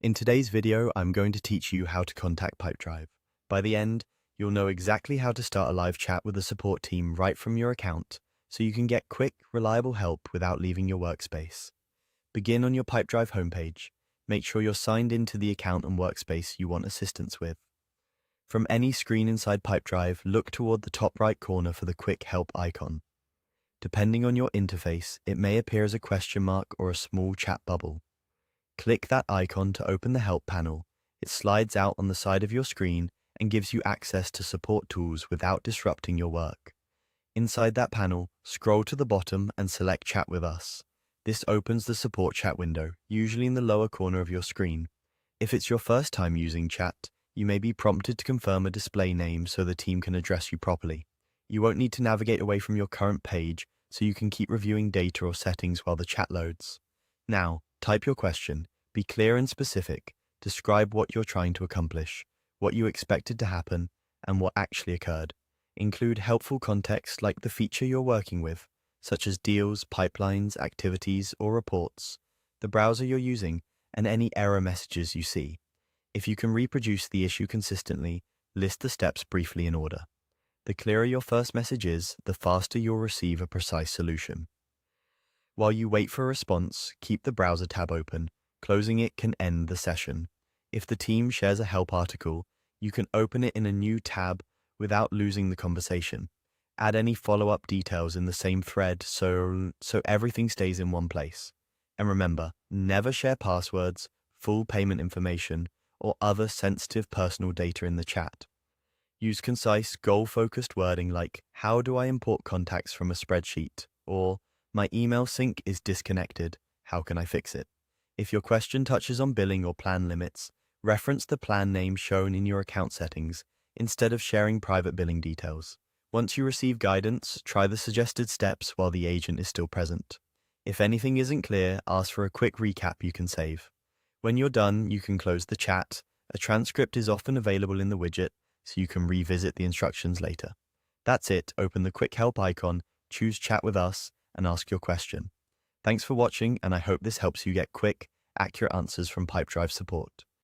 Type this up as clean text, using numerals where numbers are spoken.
In today's video, I'm going to teach you how to contact Pipedrive. By the end, you'll know exactly how to start a live chat with the support team right from your account, so you can get quick, reliable help without leaving your workspace. Begin on your Pipedrive homepage. Make sure you're signed into the account and workspace you want assistance with. From any screen inside Pipedrive, look toward the top right corner for the quick help icon. Depending on your interface, it may appear as a question mark or a small chat bubble. Click that icon to open the help panel. It slides out on the side of your screen and gives you access to support tools without disrupting your work. Inside that panel, scroll to the bottom and select Chat with Us. This opens the support chat window, usually in the lower corner of your screen. If it's your first time using chat, you may be prompted to confirm a display name so the team can address you properly. You won't need to navigate away from your current page, so you can keep reviewing data or settings while the chat loads. Now, type your question. Be clear and specific. Describe what you're trying to accomplish, what you expected to happen, and what actually occurred. Include helpful context like the feature you're working with, such as deals, pipelines, activities, or reports, the browser you're using, and any error messages you see. If you can reproduce the issue consistently, list the steps briefly in order. The clearer your first message is, the faster you'll receive a precise solution. While you wait for a response, keep the browser tab open. Closing it can end the session. If the team shares a help article, you can open it in a new tab without losing the conversation. Add any follow-up details in the same thread so everything stays in one place. And remember, never share passwords, full payment information, or other sensitive personal data in the chat. Use concise, goal-focused wording like, "How do I import contacts from a spreadsheet?" or "My email sync is disconnected. How can I fix it?" If your question touches on billing or plan limits, reference the plan name shown in your account settings instead of sharing private billing details. Once you receive guidance, try the suggested steps while the agent is still present. If anything isn't clear, ask for a quick recap you can save. When you're done, you can close the chat. A transcript is often available in the widget, so you can revisit the instructions later. That's it. Open the quick help icon, choose Chat with Us, and ask your question. Thanks for watching, and I hope this helps you get quick, accurate answers from Pipedrive support.